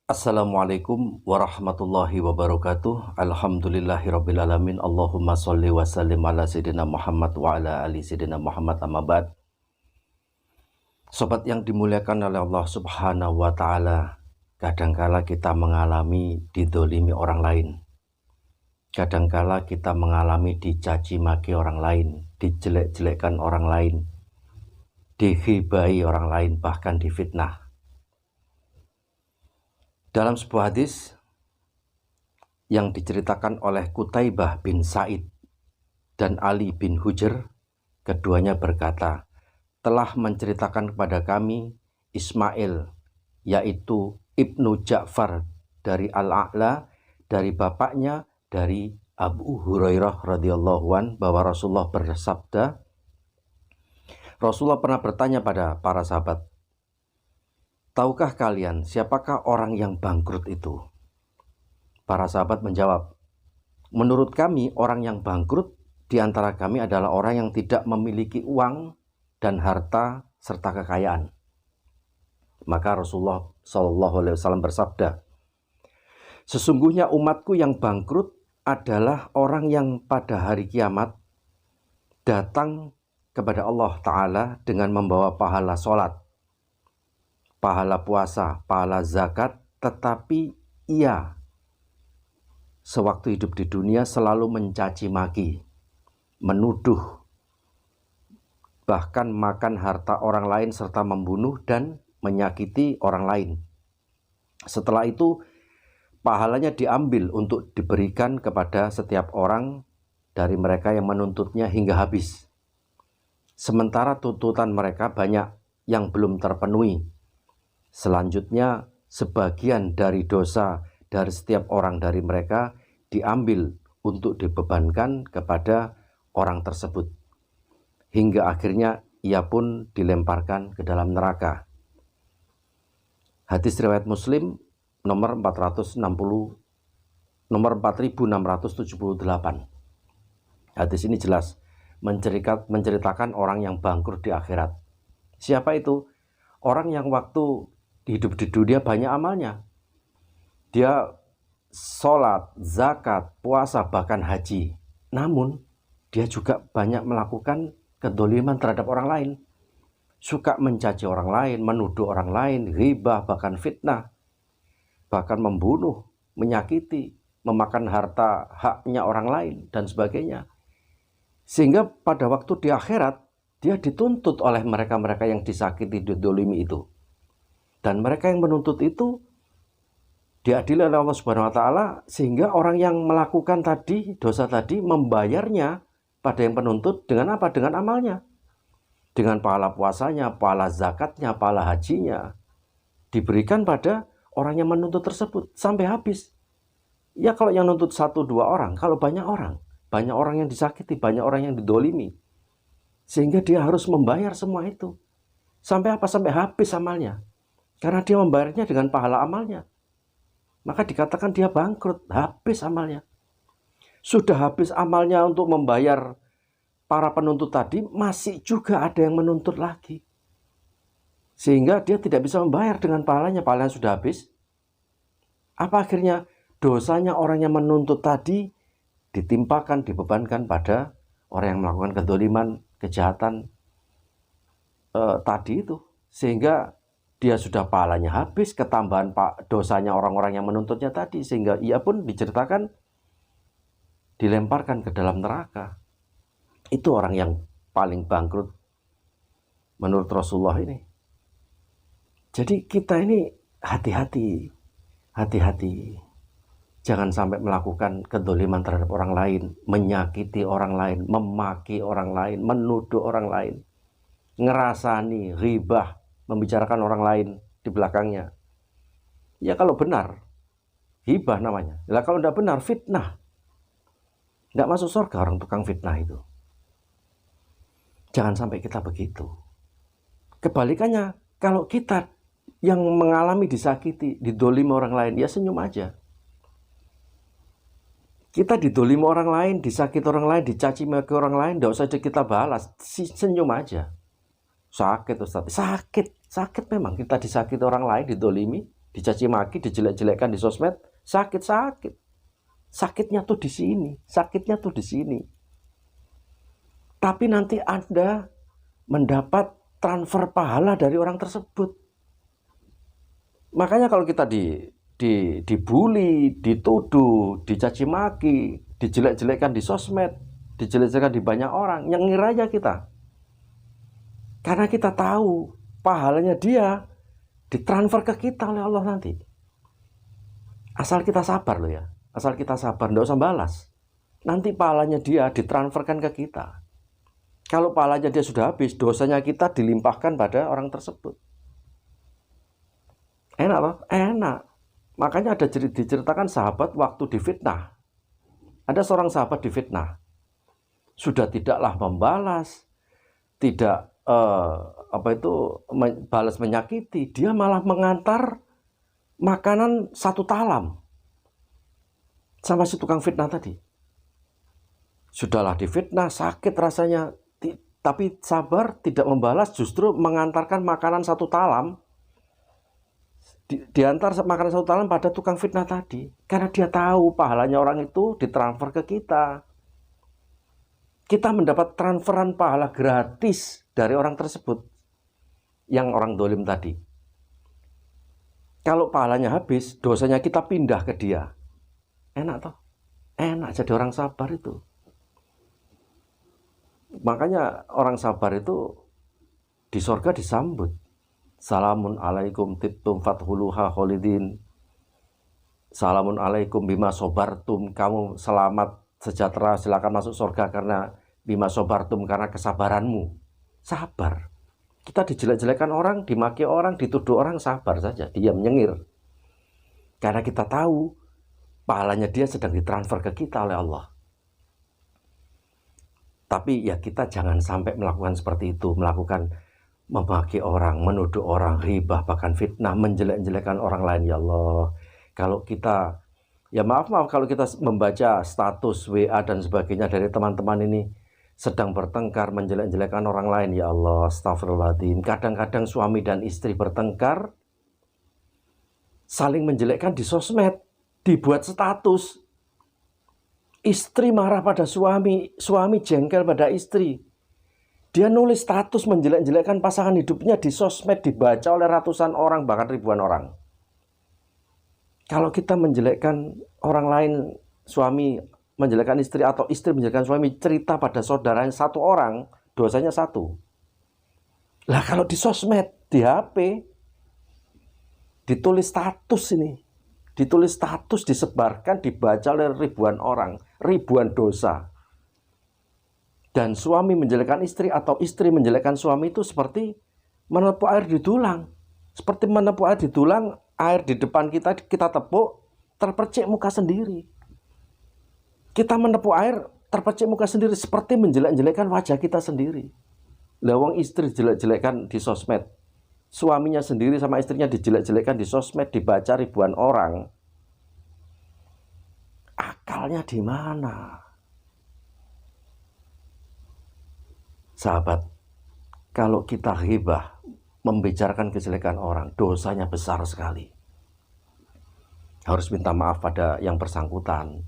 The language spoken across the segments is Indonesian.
Assalamualaikum warahmatullahi wabarakatuh. Alhamdulillahirrabbilalamin. Allahumma sholli wa sallim ala sayyidina Muhammad wa ala ali sayyidina Muhammad, amma ba'd. Sobat yang dimuliakan oleh Allah subhanahu wa ta'ala, kadangkala kita mengalami didolimi orang lain. Kadangkala kita mengalami dicaci maki orang lain, dijelek-jelekkan orang lain, dihibai orang lain, bahkan difitnah. Dalam sebuah hadis yang diceritakan oleh Qutaibah bin Sa'id dan Ali bin Hujr, keduanya berkata, telah menceritakan kepada kami Ismail, yaitu Ibnu Ja'far dari Al-A'la, dari bapaknya, dari Abu Hurairah radhiyallahu an, bahwa Rasulullah bersabda, Rasulullah pernah bertanya pada para sahabat, tahukah kalian siapakah orang yang bangkrut itu? Para sahabat menjawab, menurut kami orang yang bangkrut di antara kami adalah orang yang tidak memiliki uang dan harta serta kekayaan. Maka Rasulullah SAW bersabda, sesungguhnya umatku yang bangkrut adalah orang yang pada hari kiamat datang kepada Allah Ta'ala dengan membawa pahala sholat, pahala puasa, pahala zakat, tetapi ia sewaktu hidup di dunia selalu mencaci maki, menuduh, bahkan makan harta orang lain serta membunuh dan menyakiti orang lain. Setelah itu pahalanya diambil untuk diberikan kepada setiap orang dari mereka yang menuntutnya hingga habis. Sementara tuntutan mereka banyak yang belum terpenuhi. Selanjutnya, sebagian dari dosa dari setiap orang dari mereka diambil untuk dibebankan kepada orang tersebut. Hingga akhirnya ia pun dilemparkan ke dalam neraka. Hadis riwayat Muslim nomor 4678. Hadis ini jelas menceritakan orang yang bangkrut di akhirat. Siapa itu? Orang yang waktu hidup di dunia banyak amalnya. Dia sholat, zakat, puasa, bahkan haji. Namun dia juga banyak melakukan kedoliman terhadap orang lain. Suka mencaci orang lain, menuduh orang lain, ghibah, bahkan fitnah. Bahkan membunuh, menyakiti, memakan harta haknya orang lain, dan sebagainya. Sehingga pada waktu di akhirat, dia dituntut oleh mereka-mereka yang disakiti, didolimi itu. Dan mereka yang menuntut itu diadili oleh Allah Subhanahu wa Ta'ala, sehingga orang yang melakukan tadi dosa tadi membayarnya pada yang penuntut dengan apa? Dengan amalnya, dengan pahala puasanya, pahala zakatnya, pahala hajinya, diberikan pada orang yang menuntut tersebut sampai habis. Ya kalau yang nuntut 1-2 orang, kalau banyak orang yang disakiti, banyak orang yang didolimi, sehingga dia harus membayar semua itu. Sampai apa? Sampai habis amalnya. Karena dia membayarnya dengan pahala amalnya. Maka dikatakan dia bangkrut, habis amalnya. Sudah habis amalnya untuk membayar para penuntut tadi, masih juga ada yang menuntut lagi. Sehingga dia tidak bisa membayar dengan pahalanya sudah habis. Apa akhirnya? Dosanya orang yang menuntut tadi ditimpakan, dibebankan pada orang yang melakukan kedoliman, kejahatan tadi itu. Sehingga dia sudah pahalanya habis, ketambahan dosanya orang-orang yang menuntutnya tadi, sehingga ia pun diceritakan dilemparkan ke dalam neraka. Itu orang yang paling bangkrut menurut Rasulullah ini. Jadi kita ini hati-hati. Jangan sampai melakukan kedoliman terhadap orang lain, menyakiti orang lain, memaki orang lain, menuduh orang lain, ngerasani, ghibah, membicarakan orang lain di belakangnya. Ya kalau benar, hibah namanya. Lah kalau tidak benar, fitnah. Tidak masuk surga orang tukang fitnah itu. Jangan sampai kita begitu. Kebalikannya, kalau kita yang mengalami disakiti, didolimi orang lain, ya senyum aja. Kita didolimi orang lain, disakiti orang lain, dicaci maki orang lain, tidak usah kita balas, senyum aja. Sakit Ustaz, sakit memang kita disakiti orang lain, didolimi. dicaci maki, dijelek-jelekkan di sosmed, sakit. Sakitnya tuh di sini, sakitnya tuh di sini. Tapi nanti Anda mendapat transfer pahala dari orang tersebut. Makanya kalau kita dibully, dituduh, dicaci maki, dijelek-jelekkan di sosmed, dijelek-jelekkan di banyak orang, nyengir aja kita. Karena kita tahu pahalanya dia ditransfer ke kita oleh Allah nanti. Asal kita sabar loh ya. Asal kita sabar, nggak usah balas. Nanti pahalanya dia ditransferkan ke kita. Kalau pahalanya dia sudah habis, dosanya kita dilimpahkan pada orang tersebut. Enak loh, enak. Makanya ada diceritakan sahabat waktu difitnah. Ada seorang sahabat difitnah. Sudah tidaklah membalas, tidak balas menyakiti, dia malah mengantar makanan satu talam sama si tukang fitnah tadi. Sudahlah difitnah, sakit rasanya, tapi sabar, tidak membalas, justru mengantarkan makanan satu talam, diantar makanan satu talam pada tukang fitnah tadi. Karena dia tahu pahalanya orang itu ditransfer ke kita. Kita mendapat transferan pahala gratis dari orang tersebut, yang orang dolim tadi. Kalau pahalanya habis, dosanya kita pindah ke dia. Enak toh? Enak jadi orang sabar itu. Makanya orang sabar itu di sorga disambut. Salamun alaikum tibtum fathuluha kholidin. Salamun alaikum bima sobartum. Kamu selamat, sejahtera, silakan masuk sorga karena bima sobartum, karena kesabaranmu. Sabar. Kita dijelek-jelekan orang, dimaki orang, dituduh orang, sabar saja, diam, nyengir. Karena kita tahu pahalanya dia sedang ditransfer ke kita oleh Allah. Tapi ya kita jangan sampai melakukan seperti itu, melakukan memaki orang, menuduh orang, ghibah, bahkan fitnah, menjelek-jelekan orang lain. Ya Allah, kalau kita, ya maaf kalau kita membaca status WA dan sebagainya dari teman-teman ini sedang bertengkar, menjelek-jelekan orang lain, ya Allah, astagfirullahaladzim. Kadang-kadang suami dan istri bertengkar, saling menjelekkan di sosmed, dibuat status. Istri marah pada suami, suami jengkel pada istri. Dia nulis status menjelek-jelekkan pasangan hidupnya di sosmed, dibaca oleh ratusan orang, bahkan ribuan orang. Kalau kita menjelekkan orang lain, suami menjelekkan istri atau istri menjelekkan suami, cerita pada saudaranya satu orang, dosanya satu. Lah kalau di sosmed, di HP, ditulis status ini, ditulis status, disebarkan, dibaca oleh ribuan orang, ribuan dosa. Dan suami menjelekkan istri atau istri menjelekkan suami itu seperti menepuk air di tulang. Seperti menepuk air di tulang, air di depan kita tepuk, terpercik muka sendiri. Kita menepuk air, terpercik muka sendiri, seperti menjelek-jelekkan wajah kita sendiri. Lawang istri jelek-jelekkan di sosmed, suaminya sendiri sama istrinya dijelek-jelekkan di sosmed, dibaca ribuan orang. Akalnya di mana? Sahabat, kalau kita ghibah, membicarakan kejelekan orang, dosanya besar sekali. Harus minta maaf pada yang bersangkutan.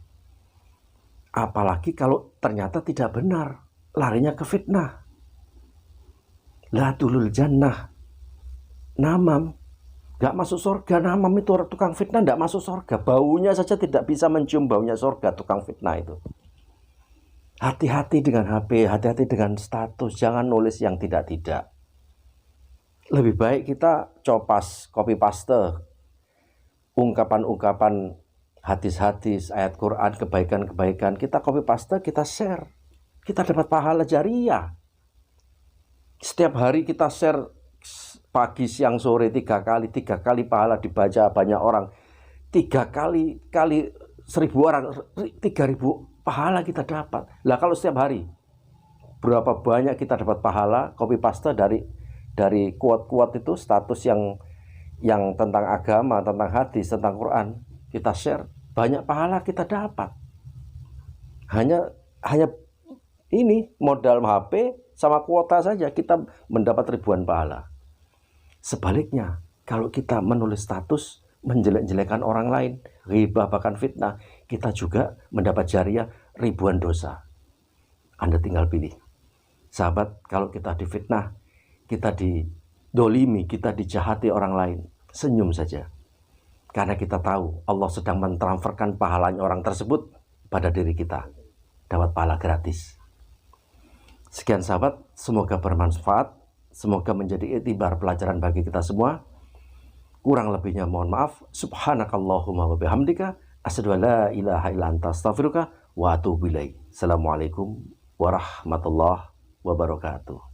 Apalagi kalau ternyata tidak benar, larinya ke fitnah. La tulul jannah namam, gak masuk surga. Namam itu tukang fitnah, gak masuk surga. Baunya saja tidak bisa mencium baunya surga tukang fitnah itu. Hati-hati dengan HP, hati-hati dengan status, jangan nulis yang tidak-tidak. Lebih baik kita copas, copy paste ungkapan-ungkapan, hadis-hadis, ayat Quran, kebaikan-kebaikan, kita copy paste, kita share. Kita dapat pahala jariah. Setiap hari kita share, pagi, siang, sore, 3 kali pahala dibaca banyak orang. 3 kali 1000 orang, 3000 pahala kita dapat. Lah kalau setiap hari, berapa banyak kita dapat pahala, copy paste dari quote-quote itu, status yang tentang agama, tentang hadis, tentang Quran, kita share, banyak pahala kita dapat. Hanya ini modal HP sama kuota saja kita mendapat ribuan pahala. Sebaliknya, kalau kita menulis status menjelek-jelekan orang lain, ghibah bahkan fitnah, kita juga mendapat jariah ribuan dosa. Anda tinggal pilih. Sahabat, kalau kita difitnah, kita didolimi, kita dijahati orang lain, senyum saja. Karena kita tahu Allah sedang mentransferkan pahalanya orang tersebut pada diri kita. Dapat pahala gratis. Sekian sahabat, semoga bermanfaat. Semoga menjadi iktibar pelajaran bagi kita semua. Kurang lebihnya mohon maaf. Subhanakallahumma wa bihamdika asyhadu an la ilaha illa anta astaghfiruka wa atubu ilaik. Assalamualaikum warahmatullahi wabarakatuh.